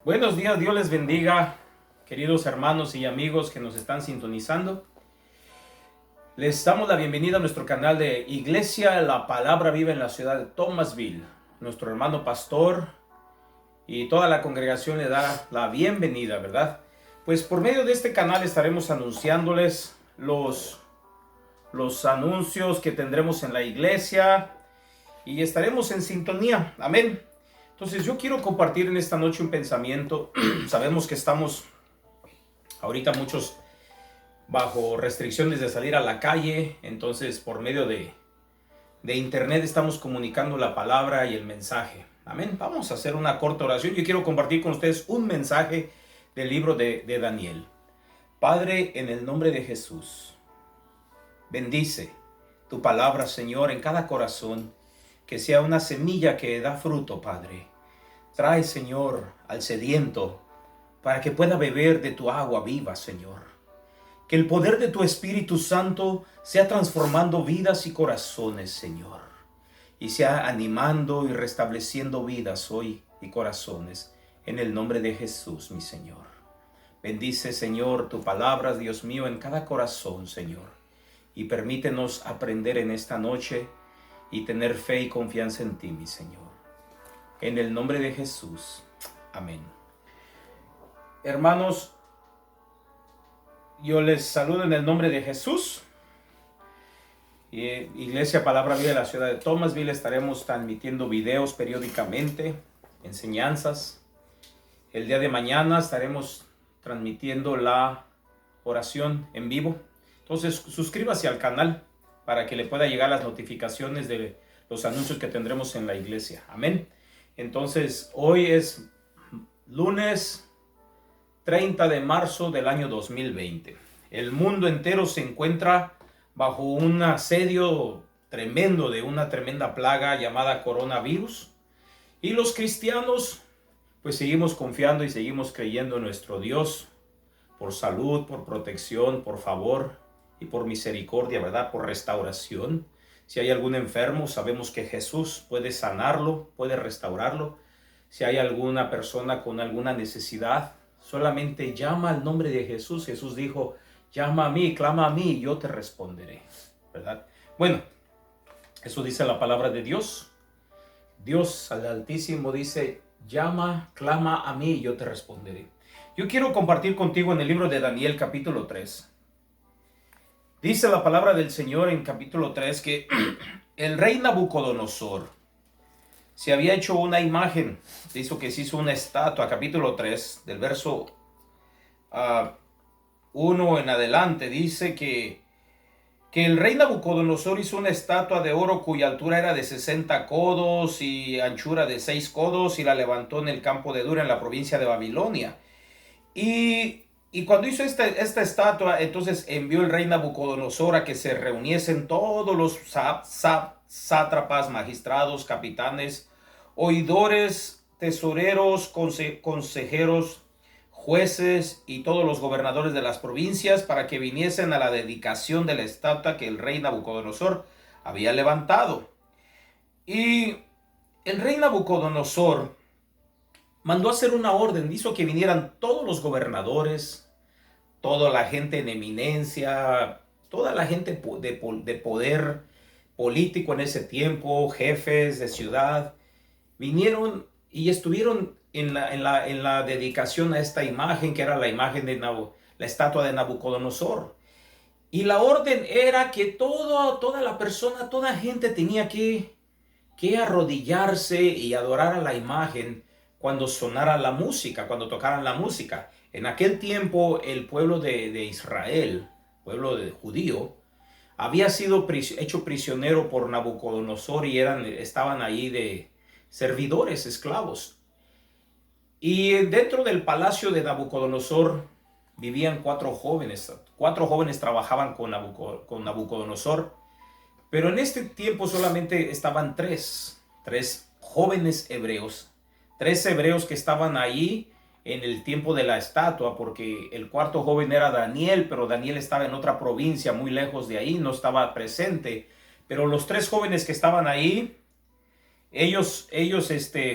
Buenos días, Dios les bendiga, queridos hermanos y amigos que nos están sintonizando. Les damos la bienvenida a nuestro canal de Iglesia La Palabra Viva en la ciudad de Thomasville. Nuestro hermano pastor y toda la congregación le da la bienvenida, ¿verdad? Pues por medio de este canal estaremos anunciándoles los anuncios que tendremos en la iglesia y estaremos en sintonía. Amén. Entonces yo quiero compartir en esta noche un pensamiento. Sabemos que estamos ahorita muchos bajo restricciones de salir a la calle, entonces por medio de internet estamos comunicando la palabra y el mensaje. Amén. Vamos a hacer una corta oración. Yo quiero compartir con ustedes un mensaje del libro de Daniel. Padre, en el nombre de Jesús, bendice tu palabra, Señor, en cada corazón, que sea una semilla que da fruto, Padre. Trae, Señor, al sediento para que pueda beber de tu agua viva, Señor. Que el poder de tu Espíritu Santo sea transformando vidas y corazones, Señor, y sea animando y restableciendo vidas hoy y corazones, en el nombre de Jesús, mi Señor. Bendice, Señor, tu palabra, Dios mío, en cada corazón, Señor, y permítenos aprender en esta noche y tener fe y confianza en ti, mi Señor. En el nombre de Jesús. Amén. Hermanos, yo les saludo en el nombre de Jesús. Iglesia Palabra Viva de la ciudad de Thomasville, estaremos transmitiendo videos periódicamente, enseñanzas. El día de mañana estaremos transmitiendo la oración en vivo. Entonces suscríbase al canal para que le pueda llegar las notificaciones de los anuncios que tendremos en la iglesia. Amén. Entonces hoy es lunes 30 de marzo del año 2020. El mundo entero se encuentra bajo un asedio tremendo de una tremenda plaga llamada coronavirus. Y los cristianos pues seguimos confiando y seguimos creyendo en nuestro Dios por salud, por protección, por favor y por misericordia, ¿verdad? Por restauración. Si hay algún enfermo, sabemos que Jesús puede sanarlo, puede restaurarlo. Si hay alguna persona con alguna necesidad, solamente llama al nombre de Jesús. Jesús dijo, llama a mí, clama a mí y yo te responderé, ¿verdad? Bueno, eso dice la palabra de Dios. Dios al Altísimo dice, llama, clama a mí y yo te responderé. Yo quiero compartir contigo en el libro de Daniel capítulo 3. Dice la palabra del Señor en capítulo 3 que el rey Nabucodonosor se había hecho una imagen. Dice que se hizo una estatua, capítulo 3, del verso 1 en adelante. Dice que el rey Nabucodonosor hizo una estatua de oro cuya altura era de 60 codos y anchura de 6 codos y la levantó en el campo de Dura en la provincia de Babilonia. Y cuando hizo esta estatua, entonces envió el rey Nabucodonosor a que se reuniesen todos los sátrapas, magistrados, capitanes, oidores, tesoreros, consejeros, jueces y todos los gobernadores de las provincias para que viniesen a la dedicación de la estatua que el rey Nabucodonosor había levantado. Y el rey Nabucodonosor mandó hacer una orden, hizo que vinieran todos los gobernadores, toda la gente en eminencia, toda la gente de poder político en ese tiempo, jefes de ciudad, vinieron y estuvieron en la dedicación a esta imagen, que era la imagen de la estatua de Nabucodonosor. Y la orden era que toda la persona, toda gente tenía que arrodillarse y adorar a la imagen cuando sonara la música, cuando tocaran la música. En aquel tiempo el pueblo de Israel, pueblo judío, había sido hecho prisionero por Nabucodonosor y estaban ahí de servidores, esclavos. Y dentro del palacio de Nabucodonosor vivían 4 jóvenes. 4 jóvenes trabajaban con Nabucodonosor, pero en este tiempo solamente estaban 3 jóvenes hebreos. 3 hebreos que estaban ahí en el tiempo de la estatua, porque el 4.º joven era Daniel, pero Daniel estaba en otra provincia muy lejos de ahí, no estaba presente. Pero los 3 jóvenes que estaban ahí ellos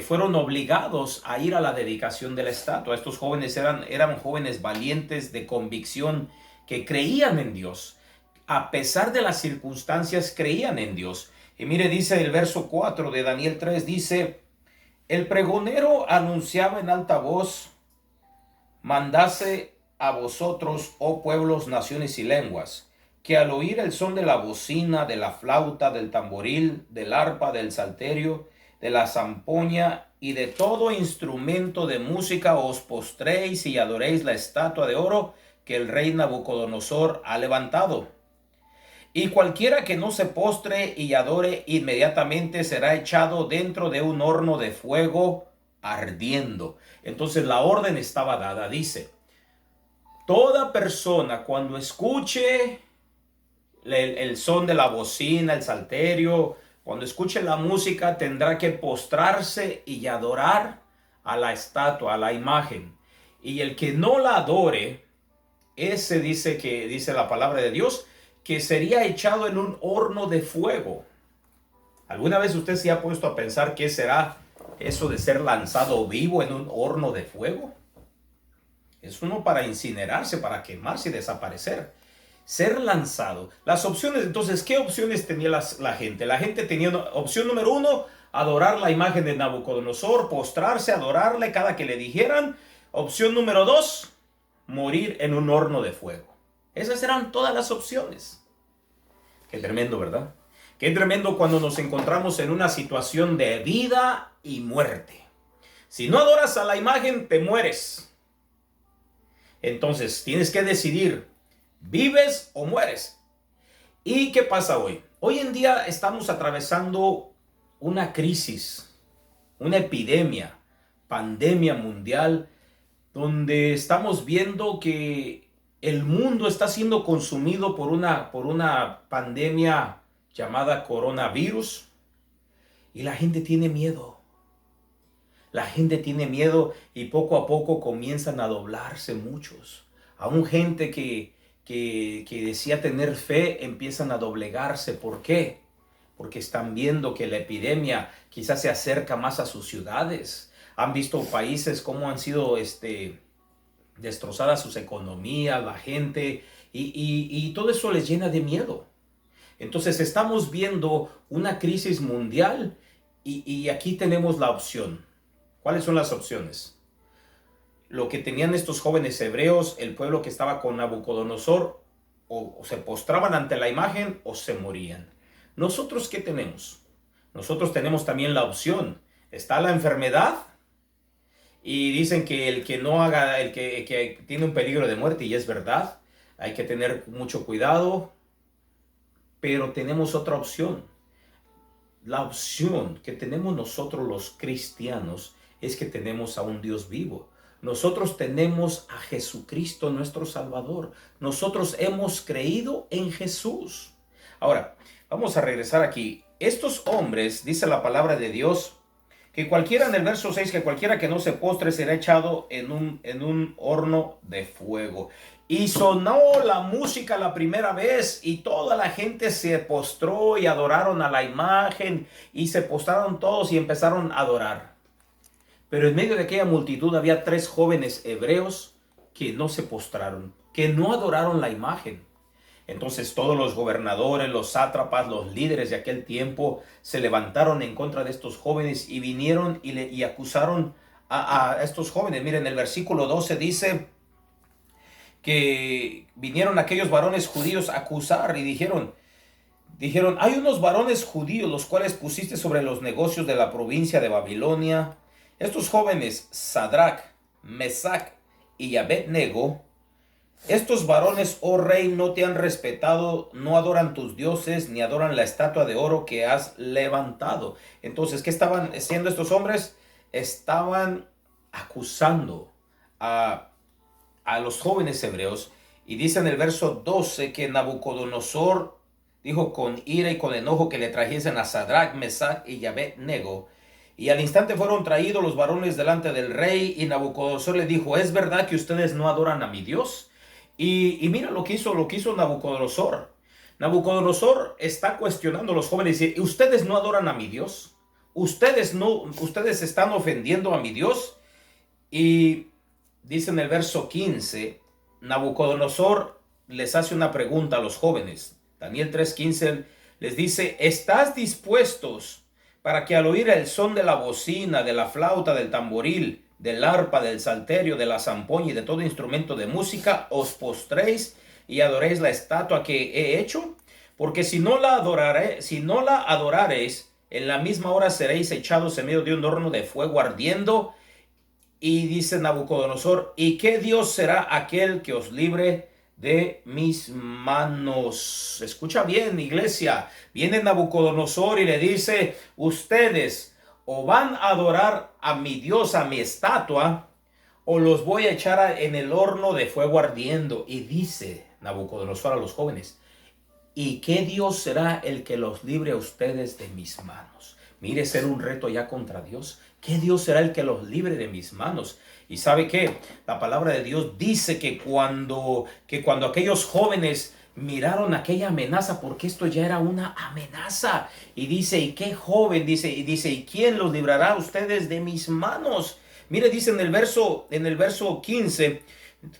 fueron obligados a ir a la dedicación de la estatua. Estos jóvenes eran jóvenes valientes de convicción que creían en Dios. A pesar de las circunstancias, creían en Dios. Y mire, dice el verso 4 de Daniel 3, dice, el pregonero anunciaba en alta voz, mandase a vosotros, oh pueblos, naciones y lenguas, que al oír el son de la bocina, de la flauta, del tamboril, del arpa, del salterio, de la zampoña y de todo instrumento de música os postréis y adoréis la estatua de oro que el rey Nabucodonosor ha levantado. Y cualquiera que no se postre y adore inmediatamente será echado dentro de un horno de fuego ardiendo. Entonces la orden estaba dada, dice, toda persona cuando escuche el son de la bocina, el salterio, cuando escuche la música tendrá que postrarse y adorar a la estatua, a la imagen. Y el que no la adore, ese dice la palabra de Dios, que sería echado en un horno de fuego. ¿Alguna vez usted se ha puesto a pensar qué será eso de ser lanzado vivo en un horno de fuego? Es uno para incinerarse, para quemarse y desaparecer. Ser lanzado. Las opciones, entonces, ¿qué opciones tenía la gente? La gente tenía opción número 1, adorar la imagen de Nabucodonosor, postrarse, adorarle cada que le dijeran. Opción número 2, morir en un horno de fuego. Esas eran todas las opciones. Qué tremendo, ¿verdad? Qué tremendo cuando nos encontramos en una situación de vida y muerte. Si no adoras a la imagen, te mueres. Entonces, tienes que decidir, ¿vives o mueres? ¿Y qué pasa hoy? Hoy en día estamos atravesando una crisis, una epidemia, pandemia mundial, donde estamos viendo que el mundo está siendo consumido por una pandemia llamada coronavirus y la gente tiene miedo. La gente tiene miedo y poco a poco comienzan a doblarse muchos. Aún gente que decía tener fe empiezan a doblegarse. ¿Por qué? Porque están viendo que la epidemia quizás se acerca más a sus ciudades. Han visto países cómo han sido destrozadas sus economías, la gente, y todo eso les llena de miedo. Entonces estamos viendo una crisis mundial y aquí tenemos la opción. ¿Cuáles son las opciones? Lo que tenían estos jóvenes hebreos, el pueblo que estaba con Nabucodonosor, o se postraban ante la imagen o se morían. ¿Nosotros qué tenemos? Nosotros tenemos también la opción. Está la enfermedad y dicen que el que no haga, el que tiene un peligro de muerte, y es verdad, hay que tener mucho cuidado, pero tenemos otra opción. La opción que tenemos nosotros los cristianos es que tenemos a un Dios vivo. Nosotros tenemos a Jesucristo nuestro Salvador. Nosotros hemos creído en Jesús. Ahora, vamos a regresar aquí. Estos hombres, dice la palabra de Dios, que cualquiera, en el verso 6, que cualquiera que no se postre será echado en un horno de fuego. Y sonó la música la primera vez y toda la gente se postró y adoraron a la imagen y se postraron todos y empezaron a adorar. Pero en medio de aquella multitud había 3 jóvenes hebreos que no se postraron, que no adoraron la imagen. Entonces todos los gobernadores, los sátrapas, los líderes de aquel tiempo se levantaron en contra de estos jóvenes y vinieron y acusaron a estos jóvenes. Miren, el versículo 12 dice que vinieron aquellos varones judíos a acusar y dijeron, hay unos varones judíos los cuales pusiste sobre los negocios de la provincia de Babilonia. Estos jóvenes, Sadrach, Mesach y Abed-nego, estos varones, oh rey, no te han respetado, no adoran tus dioses, ni adoran la estatua de oro que has levantado. Entonces, ¿qué estaban haciendo estos hombres? Estaban acusando a los jóvenes hebreos. Y dice en el verso 12 que Nabucodonosor dijo con ira y con enojo que le trajesen a Sadrach, Mesach y Abed-nego. Y al instante fueron traídos los varones delante del rey, y Nabucodonosor le dijo, ¿es verdad que ustedes no adoran a mi Dios? Y mira lo que hizo Nabucodonosor. Nabucodonosor está cuestionando a los jóvenes y dice, ¿ustedes no adoran a mi Dios? ustedes están ofendiendo a mi Dios. Y dice en el verso 15, Nabucodonosor les hace una pregunta a los jóvenes. Daniel 3:15 les dice: ¿estás dispuestos para que al oír el son de la bocina, de la flauta, del tamboril, del arpa, del salterio, de la zampoña y de todo instrumento de música, os postréis y adoréis la estatua que he hecho? Porque si no la adoraréis, en la misma hora seréis echados en medio de un horno de fuego ardiendo. Y dice Nabucodonosor: ¿y qué Dios será aquel que os libre de mis manos? Escucha bien, iglesia. Viene Nabucodonosor y le dice: ustedes o van a adorar a mi Dios, a mi estatua, o los voy a echar en el horno de fuego ardiendo. Y dice Nabucodonosor a los jóvenes: ¿y qué Dios será el que los libre a ustedes de mis manos? Mire, ser un reto ya contra Dios. ¿Qué Dios será el que los libre de mis manos? Y ¿sabe qué? La palabra de Dios dice que cuando aquellos jóvenes miraron aquella amenaza, porque esto ya era una amenaza, y dice: ¿y qué joven? Dice, ¿y quién los librará a ustedes de mis manos? Mire, dice en el verso 15,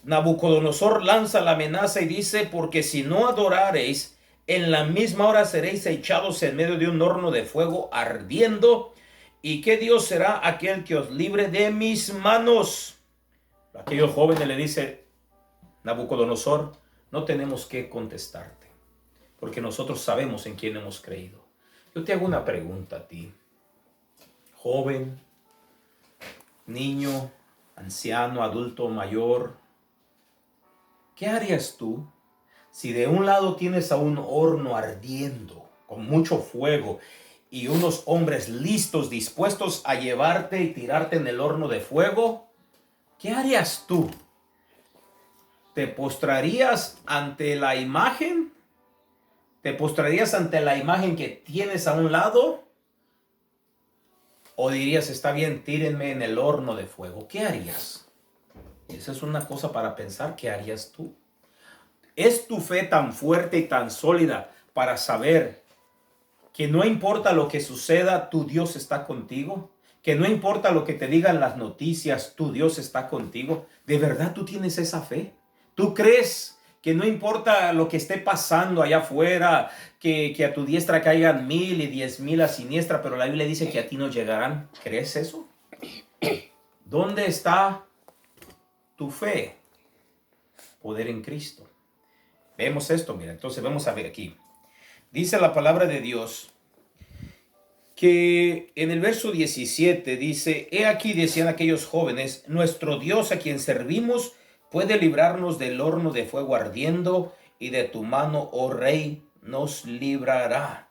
Nabucodonosor lanza la amenaza y dice: porque si no adorareis, en la misma hora seréis echados en medio de un horno de fuego ardiendo. ¿Y qué Dios será aquel que os libre de mis manos? Aquellos jóvenes le dice Nabucodonosor: no tenemos que contestarte, porque nosotros sabemos en quién hemos creído. Yo te hago una pregunta a ti, joven, niño, anciano, adulto, mayor. ¿Qué harías tú si de un lado tienes a un horno ardiendo con mucho fuego y unos hombres listos, dispuestos a llevarte y tirarte en el horno de fuego? ¿Qué harías tú? ¿Te postrarías ante la imagen? ¿Te postrarías ante la imagen que tienes a un lado? ¿O dirías: está bien, tírenme en el horno de fuego? ¿Qué harías? Esa es una cosa para pensar. ¿Qué harías tú? ¿Es tu fe tan fuerte y tan sólida para saber que no importa lo que suceda, tu Dios está contigo? Que no importa lo que te digan las noticias, tu Dios está contigo. ¿De verdad tú tienes esa fe? ¿Tú crees que no importa lo que esté pasando allá afuera, que a tu diestra caigan 1000 y 10,000 a siniestra, pero la Biblia dice que a ti no llegarán? ¿Crees eso? ¿Dónde está tu fe? Poder en Cristo. Vemos esto, mira, entonces vamos a ver aquí. Dice la palabra de Dios que en el verso 17 dice: he aquí, decían aquellos jóvenes, nuestro Dios a quien servimos puede librarnos del horno de fuego ardiendo, y de tu mano, oh rey, nos librará.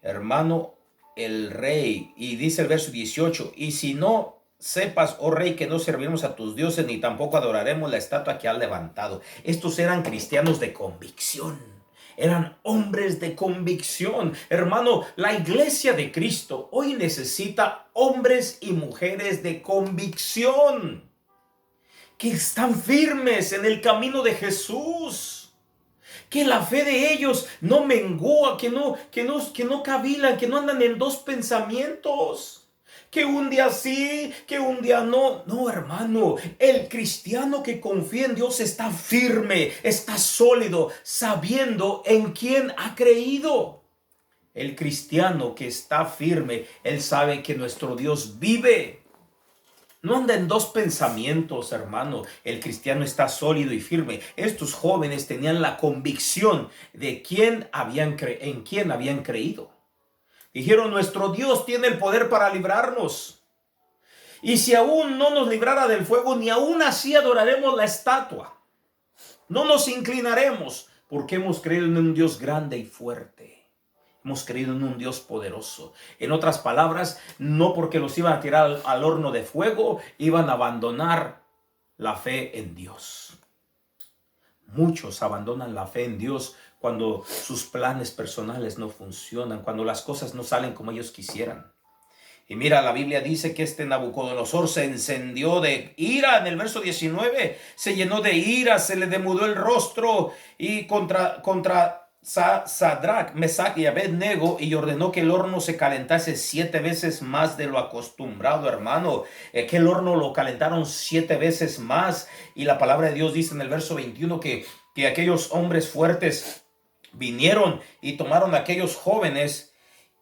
Hermano, el rey. Y dice el verso 18: y si no sepas, oh rey, que no serviremos a tus dioses, ni tampoco adoraremos la estatua que has levantado. Estos eran cristianos de convicción. Eran hombres de convicción. Hermano, la iglesia de Cristo hoy necesita hombres y mujeres de convicción, que están firmes en el camino de Jesús, que la fe de ellos no mengua, que no cavilan, que no andan en dos pensamientos, que un día sí, que un día no. No, hermano, el cristiano que confía en Dios está firme, está sólido, sabiendo en quién ha creído. El cristiano que está firme, él sabe que nuestro Dios vive. No anda en dos pensamientos, hermano. El cristiano está sólido y firme. Estos jóvenes tenían la convicción de en quién habían creído. Dijeron: nuestro Dios tiene el poder para librarnos. Y si aún no nos librara del fuego, ni aún así adoraremos la estatua. No nos inclinaremos, porque hemos creído en un Dios grande y fuerte. Hemos creído en un Dios poderoso. En otras palabras, no porque los iban a tirar al horno de fuego, iban a abandonar la fe en Dios. Muchos abandonan la fe en Dios cuando sus planes personales no funcionan, cuando las cosas no salen como ellos quisieran. Y mira, la Biblia dice que este Nabucodonosor se encendió de ira. En el verso 19 se llenó de ira, se le demudó el rostro y Sadrach, Mesach y Abednego y ordenó que el horno se calentase 7 veces más de lo acostumbrado, hermano. Que el horno lo calentaron 7 veces más. Y la palabra de Dios dice en el verso 21 que aquellos hombres fuertes vinieron y tomaron a aquellos jóvenes.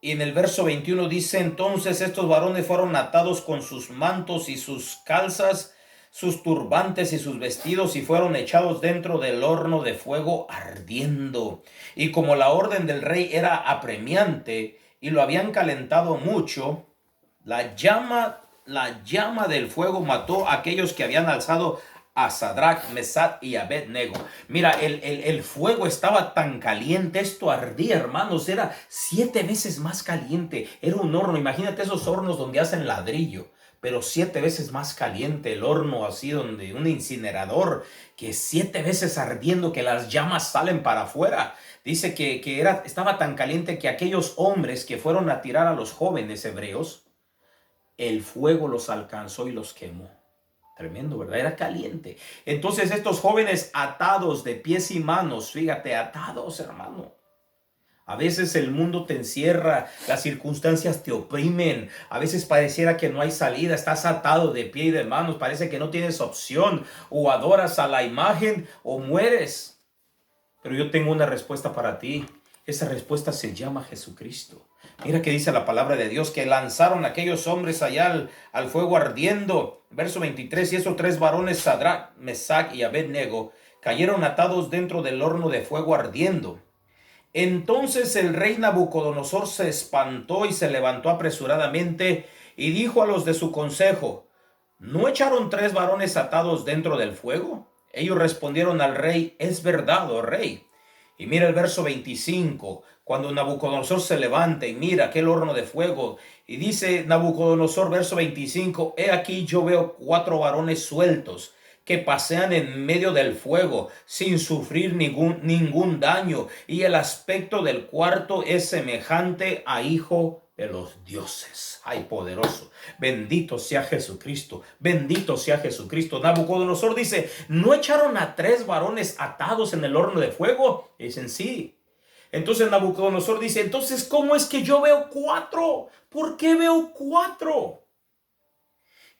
Y en el verso 21 dice: entonces estos varones fueron atados con sus mantos y sus calzas, sus turbantes y sus vestidos, y fueron echados dentro del horno de fuego ardiendo. Y como la orden del rey era apremiante y lo habían calentado mucho, la llama del fuego mató a aquellos que habían alzado a Sadrach, Mesach y Abednego. Mira, el fuego estaba tan caliente, esto ardía, hermanos, era 7 veces más caliente. Era un horno, imagínate esos hornos donde hacen ladrillo, pero 7 veces más caliente el horno, así donde un incinerador, que 7 veces ardiendo, que las llamas salen para afuera. Dice que estaba tan caliente que aquellos hombres que fueron a tirar a los jóvenes hebreos, el fuego los alcanzó y los quemó. Tremendo, ¿verdad? Era caliente. Entonces estos jóvenes atados de pies y manos, fíjate, atados, hermano. A veces el mundo te encierra, las circunstancias te oprimen, a veces pareciera que no hay salida, estás atado de pie y de manos, parece que no tienes opción, o adoras a la imagen o mueres. Pero yo tengo una respuesta para ti. Esa respuesta se llama Jesucristo. Mira que dice la palabra de Dios, que lanzaron a aquellos hombres allá al fuego ardiendo. Verso 23, y esos 3 varones, Sadrach, Mesach y Abednego, cayeron atados dentro del horno de fuego ardiendo. Entonces el rey Nabucodonosor se espantó y se levantó apresuradamente y dijo a los de su consejo: ¿no echaron 3 varones atados dentro del fuego? Ellos respondieron al rey: es verdad, oh rey. Y mira el verso 25, cuando Nabucodonosor se levanta y mira aquel horno de fuego, y dice Nabucodonosor, verso 25, he aquí yo veo 4 varones sueltos que pasean en medio del fuego sin sufrir ningún daño, y el aspecto del cuarto es semejante a hijo de los dioses. Ay, poderoso. Bendito sea Jesucristo. Bendito sea Jesucristo. Nabucodonosor dice: ¿no echaron a 3 varones atados en el horno de fuego? Y dicen: sí. Entonces Nabucodonosor dice: entonces, ¿cómo es que yo veo 4? ¿Por qué veo 4?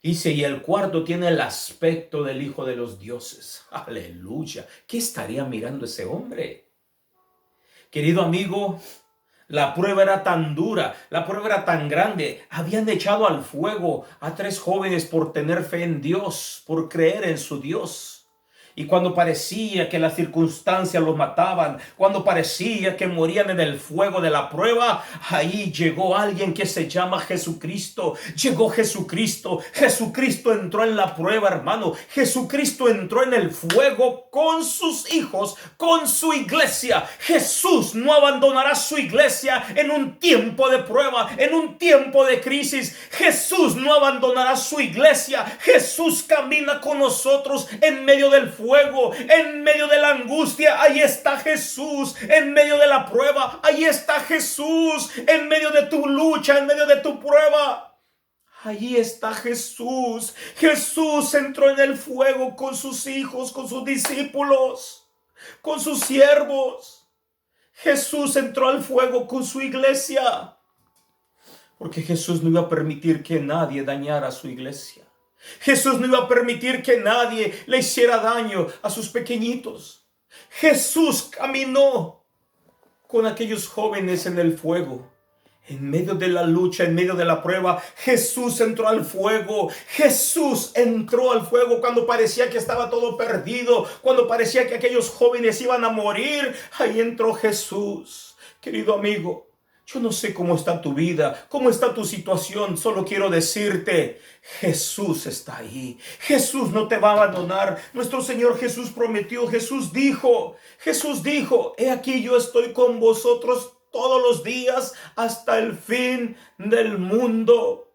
Dice: y el cuarto tiene el aspecto del hijo de los dioses. Aleluya. ¿Qué estaría mirando ese hombre? Querido amigo, la prueba era tan dura, la prueba era tan grande. Habían echado al fuego a 3 jóvenes por tener fe en Dios, por creer en su Dios. Y cuando parecía que las circunstancias los mataban, cuando parecía que morían en el fuego de la prueba, ahí llegó alguien que se llama Jesucristo. Llegó Jesucristo. Jesucristo entró en la prueba, hermano. Jesucristo entró en el fuego con sus hijos, con su iglesia. Jesús no abandonará su iglesia en un tiempo de prueba, en un tiempo de crisis. Jesús no abandonará su iglesia. Jesús camina con nosotros en medio del fuego. En medio de la angustia, ahí está Jesús. En medio de la prueba, ahí está Jesús. En medio de tu lucha, en medio de tu prueba, ahí está Jesús. Jesús entró en el fuego con sus hijos, con sus discípulos, con sus siervos. Jesús entró al fuego con su iglesia, porque Jesús no iba a permitir que nadie dañara a su iglesia. Jesús no iba a permitir que nadie le hiciera daño a sus pequeñitos. Jesús caminó con aquellos jóvenes en el fuego. En medio de la lucha, en medio de la prueba, Jesús entró al fuego. Jesús entró al fuego cuando parecía que estaba todo perdido, cuando parecía que aquellos jóvenes iban a morir. Ahí entró Jesús. Querido amigo, yo no sé cómo está tu vida, cómo está tu situación. Solo quiero decirte: Jesús está ahí. Jesús no te va a abandonar. Nuestro Señor Jesús prometió, Jesús dijo, he aquí yo estoy con vosotros todos los días hasta el fin del mundo.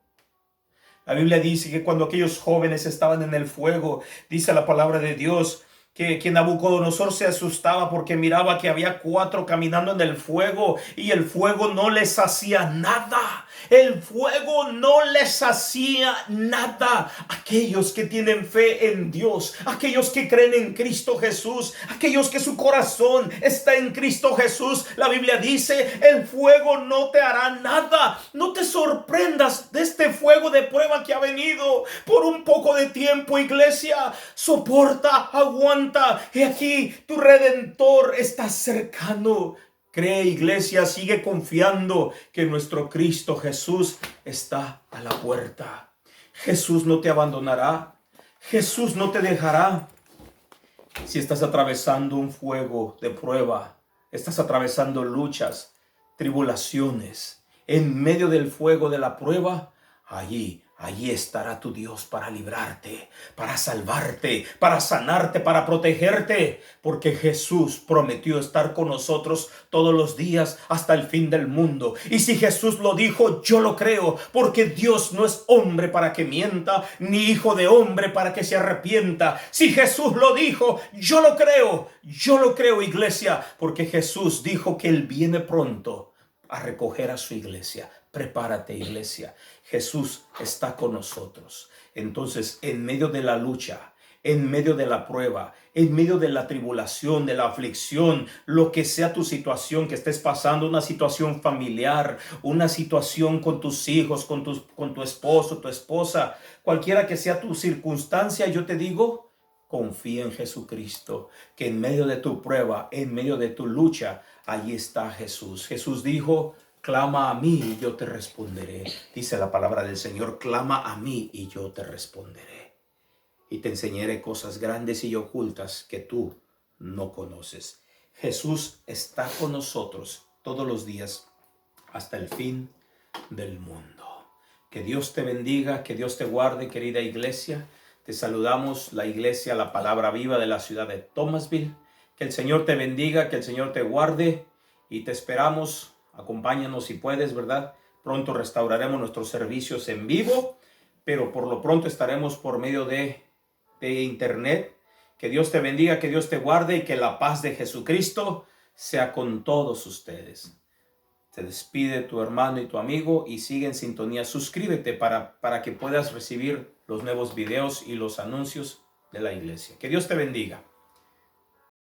La Biblia dice que cuando aquellos jóvenes estaban en el fuego, dice la palabra de Dios, que Nabucodonosor se asustaba porque miraba que había 4 caminando en el fuego y el fuego no les hacía nada. El fuego no les hacía nada. Aquellos que tienen fe en Dios, aquellos que creen en Cristo Jesús, aquellos que su corazón está en Cristo Jesús, la Biblia dice, el fuego no te hará nada. No te sorprendas de este fuego de prueba que ha venido por un poco de tiempo, iglesia. Soporta, aguanta. Y aquí tu Redentor está cercano. Cree, iglesia, sigue confiando que nuestro Cristo Jesús está a la puerta. Jesús no te abandonará. Jesús no te dejará. Si estás atravesando un fuego de prueba, estás atravesando luchas, tribulaciones, en medio del fuego de la prueba, allí estará tu Dios para librarte, para salvarte, para sanarte, para protegerte, porque Jesús prometió estar con nosotros todos los días hasta el fin del mundo. Y si Jesús lo dijo, yo lo creo, porque Dios no es hombre para que mienta, ni hijo de hombre para que se arrepienta. Si Jesús lo dijo, yo lo creo, iglesia, porque Jesús dijo que Él viene pronto a recoger a su iglesia. Prepárate, iglesia. Jesús está con nosotros. Entonces, en medio de la lucha, en medio de la prueba, en medio de la tribulación, de la aflicción, lo que sea tu situación que estés pasando, una situación familiar, una situación con tus hijos, con tu esposo, tu esposa, cualquiera que sea tu circunstancia, yo te digo, confía en Jesucristo, que en medio de tu prueba, en medio de tu lucha, allí está Jesús. Jesús dijo, clama a mí y yo te responderé. Dice la palabra del Señor, clama a mí y yo te responderé. Y te enseñaré cosas grandes y ocultas que tú no conoces. Jesús está con nosotros todos los días hasta el fin del mundo. Que Dios te bendiga, que Dios te guarde, querida iglesia. Te saludamos, la iglesia, la palabra viva de la ciudad de Thomasville. Que el Señor te bendiga, que el Señor te guarde y te esperamos. Acompáñanos si puedes, ¿verdad? Pronto restauraremos nuestros servicios en vivo, pero por lo pronto estaremos por medio de internet. Que Dios te bendiga, que Dios te guarde y que la paz de Jesucristo sea con todos ustedes. Se despide tu hermano y tu amigo y sigue en sintonía. Suscríbete para que puedas recibir los nuevos videos y los anuncios de la iglesia. Que Dios te bendiga.